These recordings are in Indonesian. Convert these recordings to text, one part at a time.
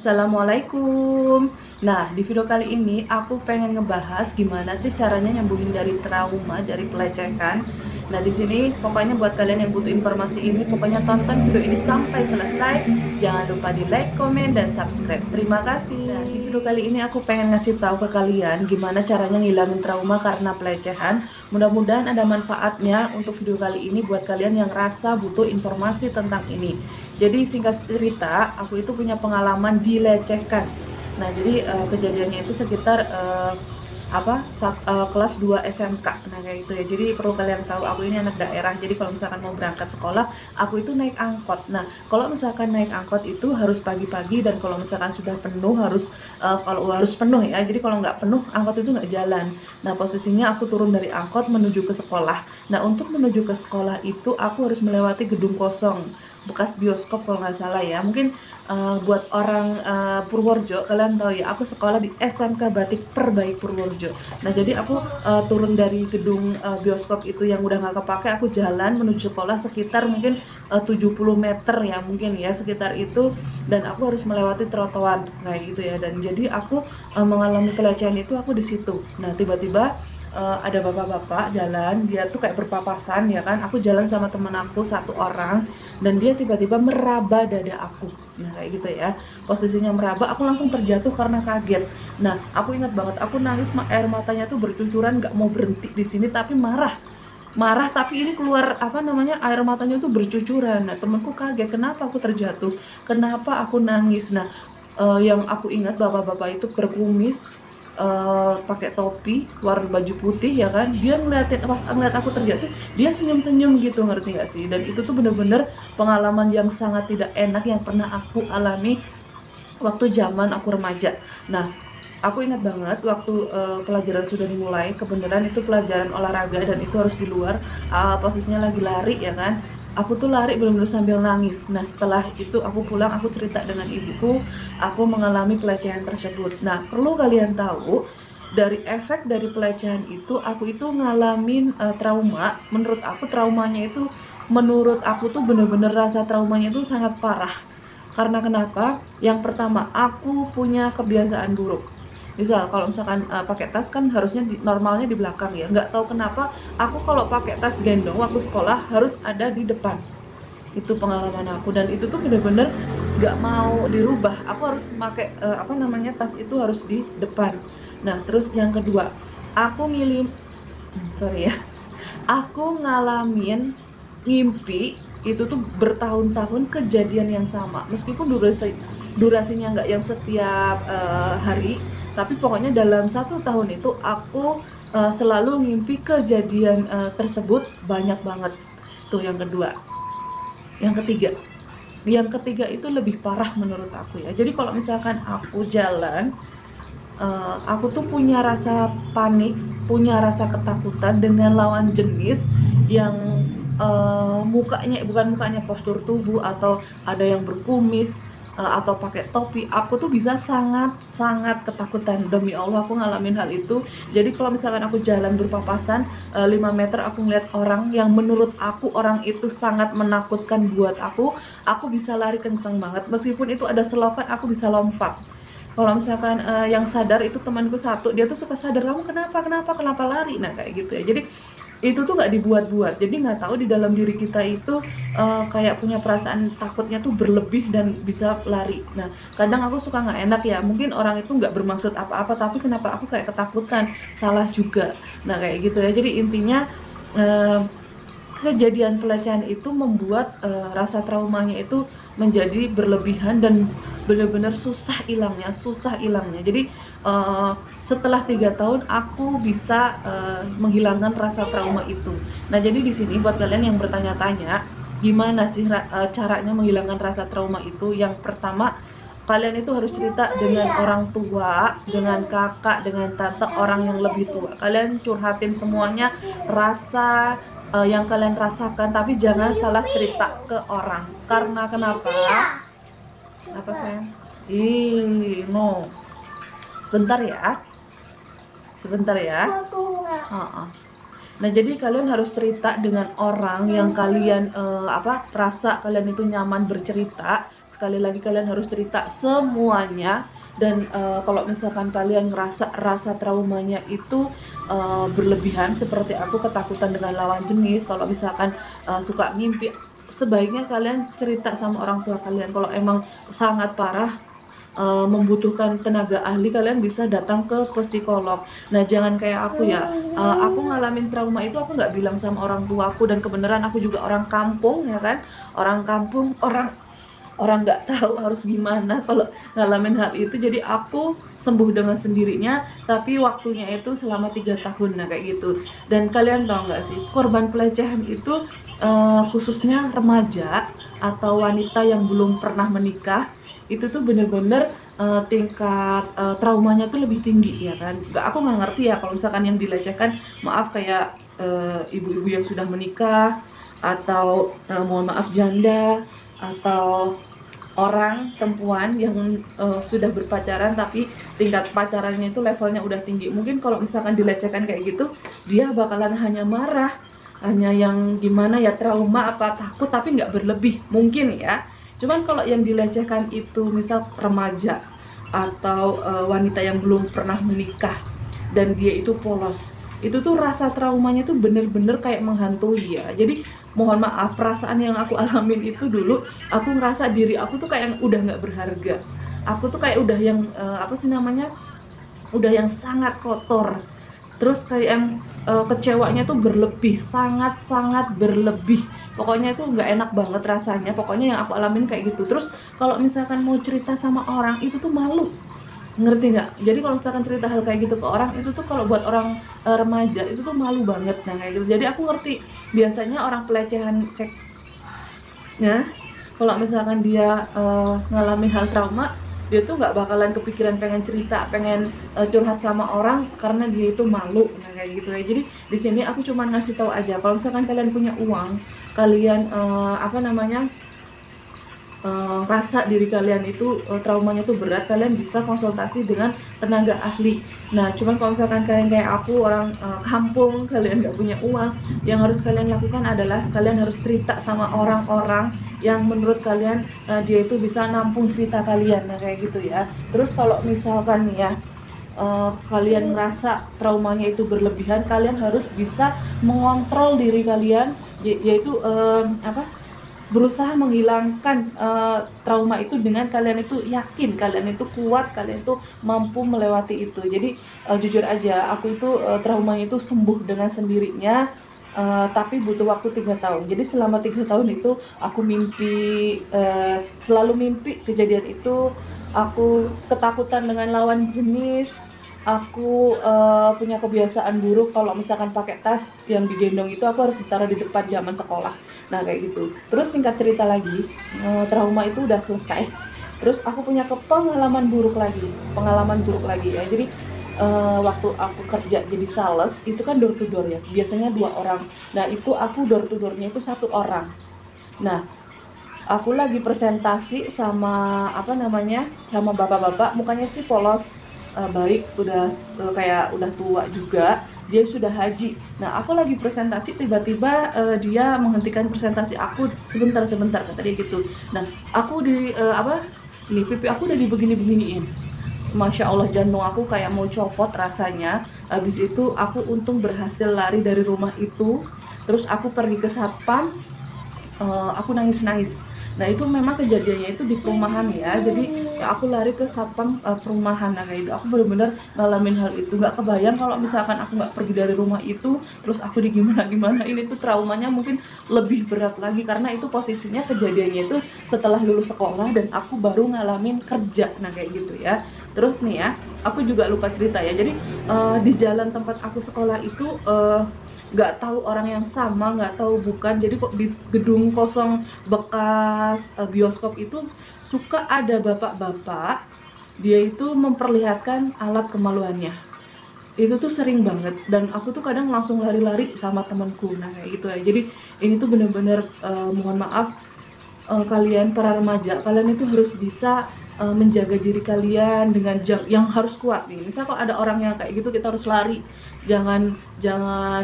Assalamualaikum. Nah, di video kali ini aku pengen ngebahas gimana sih caranya nyembuhin dari trauma, dari pelecehan. Nah, di sini pokoknya buat kalian yang butuh informasi ini, pokoknya tonton video ini sampai selesai. Jangan lupa di like, komen, dan subscribe. Terima kasih. Nah, di video kali ini aku pengen ngasih tahu ke kalian gimana caranya ngilangin trauma karena pelecehan. Mudah-mudahan ada manfaatnya untuk video kali ini buat kalian yang rasa butuh informasi tentang ini. Jadi singkat cerita, aku itu punya pengalaman dilecehkan. Nah, jadi kejadiannya itu sekitar kelas 2 SMK. Nah, kayak gitu ya. Jadi perlu kalian tahu, aku ini anak daerah. Jadi kalau misalkan mau berangkat sekolah, aku itu naik angkot. Nah, kalau misalkan naik angkot itu harus pagi-pagi, dan kalau misalkan sudah penuh kalau harus penuh ya. Jadi kalau nggak penuh, angkot itu nggak jalan. Nah, posisinya aku turun dari angkot menuju ke sekolah. Nah, untuk menuju ke sekolah itu aku harus melewati gedung kosong, bekas bioskop kalau nggak salah ya. Mungkin buat orang Purworejo, kalian tahu ya, aku sekolah di SMK Batik Perbaik Purworejo. Nah, jadi aku turun dari gedung bioskop itu yang udah nggak kepake, aku jalan menuju sekolah sekitar mungkin 70 meter ya, mungkin ya sekitar itu, dan aku harus melewati trotoar kayak gitu ya. Dan jadi aku mengalami pelecehan itu aku di situ. Nah, tiba-tiba ada bapak-bapak jalan, dia tuh kayak berpapasan ya kan. Aku jalan sama temen aku satu orang, dan dia tiba-tiba meraba dada aku. Nah, kayak gitu ya. Posisinya meraba, aku langsung terjatuh karena kaget. Nah, aku ingat banget, aku nangis, air matanya tuh bercucuran, nggak mau berhenti di sini, tapi marah tapi ini keluar air matanya tuh bercucuran. Nah, temanku kaget, kenapa aku terjatuh, kenapa aku nangis. Nah, yang aku ingat, bapak-bapak itu berkumis, pakai topi, warna baju putih ya kan. Dia ngeliatin, pas ngeliat aku terjatuh, dia senyum-senyum gitu, ngerti gak sih? Dan itu tuh bener-bener pengalaman yang sangat tidak enak yang pernah aku alami waktu zaman aku remaja. Nah, aku ingat banget waktu pelajaran sudah dimulai, kebenaran itu pelajaran olahraga dan itu harus di luar, posisinya lagi lari ya kan. Aku tuh lari benar-benar sambil nangis. Nah, setelah itu aku pulang, aku cerita dengan ibuku, aku mengalami pelecehan tersebut. Nah, perlu kalian tahu, dari efek dari pelecehan itu, aku itu ngalamin trauma. Menurut aku tuh bener-bener rasa traumanya itu sangat parah. Karena kenapa? Yang pertama, aku punya kebiasaan buruk. Misal kalau misalkan pakai tas kan harusnya normalnya di belakang ya. Nggak tahu kenapa aku kalau pakai tas gendong waktu sekolah harus ada di depan. Itu pengalaman aku, dan itu tuh bener-bener nggak mau dirubah. Aku harus pakai tas itu harus di depan. Nah, terus yang kedua, aku ngilim sorry ya, aku ngalamin ngimpi itu tuh bertahun-tahun kejadian yang sama, meskipun durasinya nggak yang setiap hari, tapi pokoknya dalam 1 tahun itu aku selalu ngimpi kejadian tersebut banyak banget. Tuh yang kedua. Yang ketiga itu lebih parah menurut aku ya. Jadi kalau misalkan aku jalan, aku tuh punya rasa panik, punya rasa ketakutan dengan lawan jenis yang bukan mukanya, postur tubuh, atau ada yang berkumis, atau pakai topi. Aku tuh bisa sangat ketakutan. Demi Allah, aku ngalamin hal itu. Jadi kalau misalkan aku jalan berpapasan 5 meter, aku ngeliat orang yang menurut aku orang itu sangat menakutkan buat aku bisa lari kenceng banget. Meskipun itu ada selokan, aku bisa lompat. Kalau misalkan yang sadar itu temanku satu, dia tuh suka sadar, kamu kenapa lari. Nah, kayak gitu ya. Jadi itu tuh nggak dibuat-buat. Jadi nggak tahu di dalam diri kita itu kayak punya perasaan takutnya tuh berlebih dan bisa lari. Nah, kadang aku suka nggak enak ya, mungkin orang itu nggak bermaksud apa-apa, tapi kenapa aku kayak ketakutan, salah juga. Nah, kayak gitu ya. Jadi intinya kejadian pelecehan itu membuat rasa traumanya itu menjadi berlebihan dan benar-benar susah hilangnya. Jadi setelah 3 tahun aku bisa menghilangkan rasa trauma itu. Nah, jadi di sini buat kalian yang bertanya-tanya gimana sih caranya menghilangkan rasa trauma itu, yang pertama, kalian itu harus cerita dengan orang tua, dengan kakak, dengan tante, orang yang lebih tua. Kalian curhatin semuanya, rasa yang kalian rasakan, tapi jangan salah cerita ke orang. Karena kenapa? Apa sayang? No. Sebentar ya. Nah, jadi kalian harus cerita dengan orang yang kalian rasa kalian itu nyaman bercerita. Sekali lagi kalian harus cerita semuanya. Dan kalau misalkan kalian ngerasa rasa traumanya itu berlebihan, seperti aku ketakutan dengan lawan jenis, kalau misalkan suka mimpi, sebaiknya kalian cerita sama orang tua kalian. Kalau emang sangat parah, membutuhkan tenaga ahli, kalian bisa datang ke psikolog. Nah, jangan kayak aku ya, aku ngalamin trauma itu aku nggak bilang sama orang tua aku, dan kebenaran aku juga orang kampung ya kan, orang kampung, orang nggak tahu harus gimana kalau ngalamin hal itu. Jadi aku sembuh dengan sendirinya, tapi waktunya itu selama 3 tahun. Nah, kayak gitu. Dan kalian tahu nggak sih, korban pelecehan itu khususnya remaja atau wanita yang belum pernah menikah, itu tuh bener-bener tingkat traumanya tuh lebih tinggi ya kan. Aku nggak ngerti ya kalau misalkan yang dilecehkan, maaf, kayak ibu-ibu yang sudah menikah, atau mohon maaf, janda, atau orang perempuan yang sudah berpacaran tapi tingkat pacarannya itu levelnya udah tinggi. Mungkin kalau misalkan dilecehkan kayak gitu, dia bakalan hanya marah, hanya yang gimana ya, trauma apa takut, tapi nggak berlebih mungkin ya. Cuman kalau yang dilecehkan itu misal remaja atau wanita yang belum pernah menikah dan dia itu polos, itu tuh rasa traumanya tuh bener-bener kayak menghantui ya. Jadi mohon maaf, perasaan yang aku alamin itu dulu, aku ngerasa diri aku tuh kayak udah nggak berharga. Aku tuh kayak udah yang udah yang sangat kotor. Terus kayak yang kecewanya tuh berlebih, sangat-sangat berlebih. Pokoknya itu nggak enak banget rasanya. Pokoknya yang aku alamin kayak gitu. Terus kalau misalkan mau cerita sama orang itu tuh malu, ngerti nggak? Jadi kalau misalkan cerita hal kayak gitu ke orang itu tuh, kalau buat orang remaja itu tuh malu banget. Nah, kayak gitu. Jadi aku ngerti biasanya orang pelecehan seksnya, kalau misalkan dia ngalamin hal trauma, dia tuh nggak bakalan kepikiran pengen cerita, pengen curhat sama orang karena dia itu malu. Nah, kayak gitu ya. Jadi di sini aku cuma ngasih tahu aja, kalau misalkan kalian punya uang, kalian rasa diri kalian itu traumanya tuh berat, kalian bisa konsultasi dengan tenaga ahli. Nah, cuman kalau misalkan kalian kayak aku, orang kampung, kalian nggak punya uang, yang harus kalian lakukan adalah kalian harus cerita sama orang-orang yang menurut kalian dia itu bisa nampung cerita kalian. Nah, kayak gitu ya. Terus kalau misalkan ya kalian merasa traumanya itu berlebihan, kalian harus bisa mengontrol diri kalian, yaitu berusaha menghilangkan trauma itu dengan kalian itu yakin, kalian itu kuat, kalian itu mampu melewati itu. Jadi jujur aja, aku itu traumanya itu sembuh dengan sendirinya, tapi butuh waktu 3 tahun. Jadi selama 3 tahun itu aku selalu mimpi kejadian itu. Aku ketakutan dengan lawan jenis. Aku punya kebiasaan buruk, kalau misalkan pakai tas yang digendong itu aku harus ditaruh di depan zaman sekolah. Nah, kayak gitu. Terus singkat cerita lagi, trauma itu udah selesai. Terus aku punya pengalaman buruk lagi ya. Jadi waktu aku kerja jadi sales, itu kan door to door ya, biasanya 2 orang. Nah, itu aku door to doornya itu 1 orang. Nah, aku lagi presentasi sama sama bapak-bapak, mukanya sih polos, baik, udah kayak udah tua juga, dia sudah haji. Nah, aku lagi presentasi, tiba-tiba dia menghentikan presentasi aku, sebentar kata dia gitu. Nah, aku pipi aku udah dibegini-beginiin. Masya Allah, jantung aku kayak mau copot rasanya. Habis itu aku untung berhasil lari dari rumah itu. Terus aku pergi ke satpam, aku nangis-nangis. Nah, itu memang kejadiannya itu di perumahan ya. Jadi ya aku lari ke satpam perumahan. Nah, kayak itu aku benar-benar ngalamin hal itu. Nggak kebayang kalau misalkan aku nggak pergi dari rumah itu, terus aku digimana-gimana. Ini tuh traumanya mungkin lebih berat lagi, karena itu posisinya kejadiannya itu setelah lulus sekolah dan aku baru ngalamin kerja. Nah, kayak gitu ya. Terus nih ya, aku juga lupa cerita ya. Jadi di jalan tempat aku sekolah itu nggak tahu orang yang sama, nggak tahu bukan. Jadi kok di gedung kosong bekas bioskop itu suka ada bapak-bapak, dia itu memperlihatkan alat kemaluannya. Itu tuh sering banget, dan aku tuh kadang langsung lari-lari sama temanku. Nah, kayak gitu ya. Jadi ini tuh bener-bener mohon maaf, kalian para remaja, kalian itu harus bisa menjaga diri kalian dengan yang harus kuat nih. Misal kalau ada orang yang kayak gitu, kita harus lari, jangan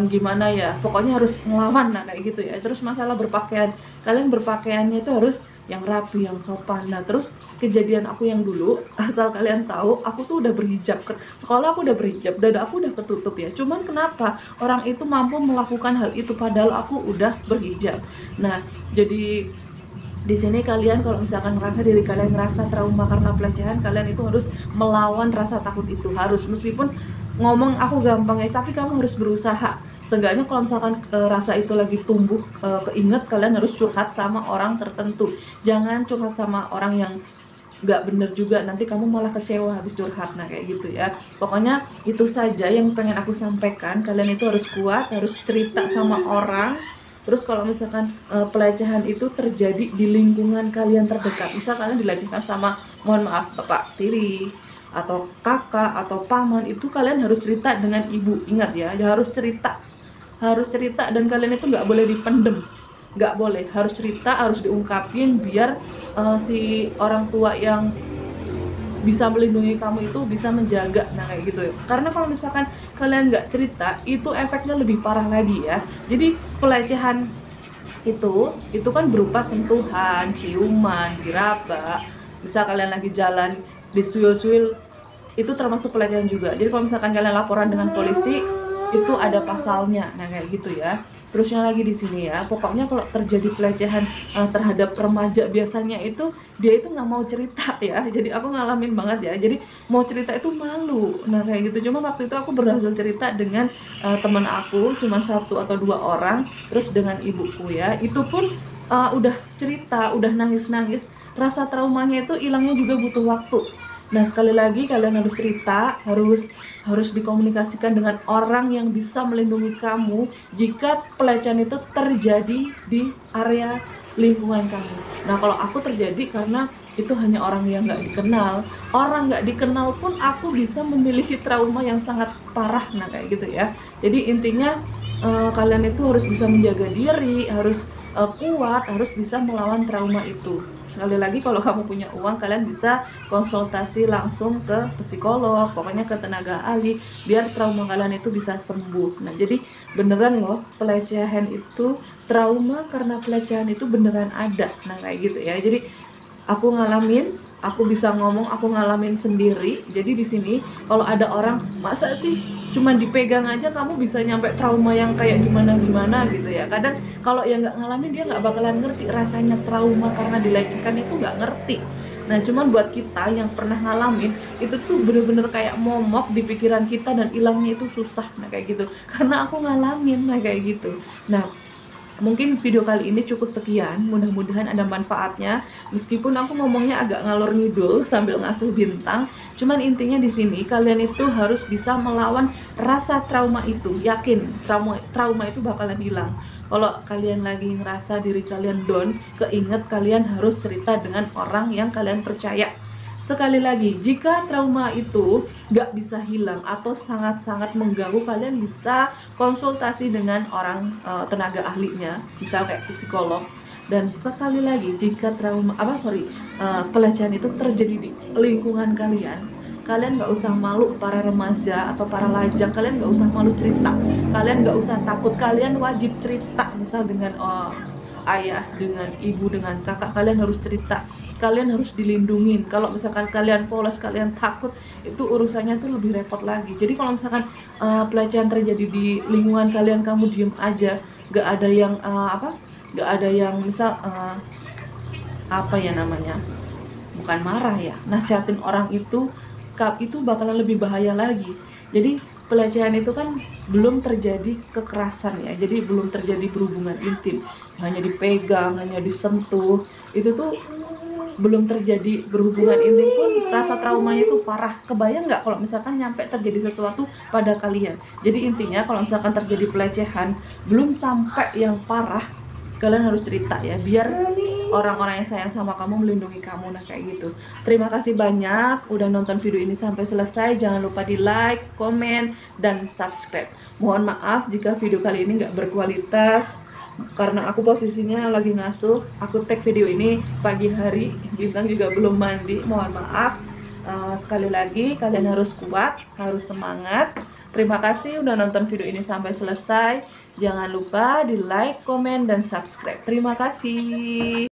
gimana ya, pokoknya harus ngelawan, nah kayak gitu ya. Terus masalah berpakaian, kalian berpakaiannya itu harus yang rapi, yang sopan. Nah terus kejadian aku yang dulu, asal kalian tahu, aku tuh udah berhijab, sekolah aku udah berhijab, dada aku udah ketutup ya, cuman kenapa orang itu mampu melakukan hal itu padahal aku udah berhijab. Nah jadi di sini kalian kalau misalkan merasa diri kalian ngerasa trauma karena pelecehan, kalian itu harus melawan rasa takut itu. Harus, meskipun ngomong aku gampang ya, tapi kamu harus berusaha. Seenggaknya kalau misalkan rasa itu lagi tumbuh keinget, kalian harus curhat sama orang tertentu. Jangan curhat sama orang yang nggak bener juga, nanti kamu malah kecewa habis curhat. Nah kayak gitu ya. Pokoknya itu saja yang pengen aku sampaikan. Kalian itu harus kuat, harus cerita sama orang. Terus kalau misalkan pelecehan itu terjadi di lingkungan kalian terdekat, misal kalian dilecehkan sama, mohon maaf, bapak tiri atau kakak atau paman, itu kalian harus cerita dengan ibu. Ingat ya, harus cerita, dan kalian itu nggak boleh dipendem, nggak boleh, harus cerita, harus diungkapin biar si orang tua yang bisa melindungi kamu itu bisa menjaga. Nah kayak gitu ya. Karena kalau misalkan kalian nggak cerita, itu efeknya lebih parah lagi ya. Jadi pelecehan itu kan berupa sentuhan, ciuman, diraba. Bisa kalian lagi jalan disuil-suil, itu termasuk pelecehan juga. Jadi kalau misalkan kalian laporan dengan polisi, itu ada pasalnya. Nah kayak gitu ya. Terusnya lagi di sini ya, pokoknya kalau terjadi pelecehan terhadap remaja, biasanya itu dia itu nggak mau cerita ya. Jadi aku ngalamin banget ya, jadi mau cerita itu malu. Nah kayak gitu. Cuma waktu itu aku berhasil cerita dengan teman aku, cuma 1 atau 2 orang, terus dengan ibuku ya. Itu pun udah cerita, udah nangis-nangis, rasa traumanya itu hilangnya juga butuh waktu. Nah sekali lagi kalian harus cerita, harus dikomunikasikan dengan orang yang bisa melindungi kamu jika pelecehan itu terjadi di area lingkungan kamu. Nah kalau aku terjadi karena itu hanya orang yang nggak dikenal, orang nggak dikenal pun aku bisa memiliki trauma yang sangat parah. Nah kayak gitu ya. Jadi intinya kalian itu harus bisa menjaga diri, harus kuat, harus bisa melawan trauma itu. Sekali lagi, kalau kamu punya uang, kalian bisa konsultasi langsung ke psikolog, pokoknya ke tenaga ahli, biar trauma kalian itu bisa sembuh. Nah jadi beneran loh, pelecehan itu, trauma karena pelecehan itu beneran ada. Nah kayak gitu ya. Jadi aku ngalamin, aku bisa ngomong, aku ngalamin sendiri. Jadi di sini kalau ada orang, masa sih cuman dipegang aja kamu bisa nyampe trauma yang kayak gimana gitu ya. Kadang kalau yang nggak ngalamin, dia nggak bakalan ngerti rasanya trauma karena dilecehkan, itu nggak ngerti. Nah cuman buat kita yang pernah ngalamin, itu tuh bener-bener kayak momok di pikiran kita, dan hilangnya itu susah. Nah kayak gitu, karena aku ngalamin. Nah kayak gitu. Nah mungkin video kali ini cukup sekian, mudah-mudahan ada manfaatnya. Meskipun aku ngomongnya agak ngalor ngidul sambil ngasuh bintang, cuman intinya di sini kalian itu harus bisa melawan rasa trauma itu. Yakin trauma itu bakalan hilang. Kalau kalian lagi ngerasa diri kalian down, keinget, kalian harus cerita dengan orang yang kalian percaya. Sekali lagi, jika trauma itu nggak bisa hilang atau sangat-sangat mengganggu, kalian bisa konsultasi dengan orang tenaga ahlinya, misal kayak psikolog. Dan sekali lagi, jika pelecehan itu terjadi di lingkungan kalian, kalian nggak usah malu, para remaja atau para lajang, kalian nggak usah malu cerita, kalian nggak usah takut, kalian wajib cerita. Misal dengan ayah, dengan ibu, dengan kakak, kalian harus cerita, kalian harus dilindungin. Kalau misalkan kalian polos, kalian takut, itu urusannya tuh lebih repot lagi. Jadi kalau misalkan pelecehan terjadi di lingkungan kalian, kamu diem aja, gak ada yang gak ada yang misal bukan marah ya, nasihatin orang itu bakalan lebih bahaya lagi. Jadi pelecehan itu kan belum terjadi kekerasan ya, jadi belum terjadi berhubungan intim, hanya dipegang, hanya disentuh, itu tuh belum terjadi berhubungan intim pun rasa traumanya itu parah. Kebayang nggak kalau misalkan nyampe terjadi sesuatu pada kalian? Jadi intinya kalau misalkan terjadi pelecehan belum sampai yang parah, kalian harus cerita ya, biar orang-orang yang sayang sama kamu melindungi kamu. Nah kayak gitu. Terima kasih banyak udah nonton video ini sampai selesai. Jangan lupa di like, komen, dan subscribe. Mohon maaf jika video kali ini nggak berkualitas. karena aku posisinya lagi ngasuh, aku tag video ini pagi hari, Bintang juga belum mandi, mohon maaf. Sekali lagi kalian harus kuat, harus semangat. Terima kasih udah nonton video ini sampai selesai. Jangan lupa di like, komen, dan subscribe. Terima kasih.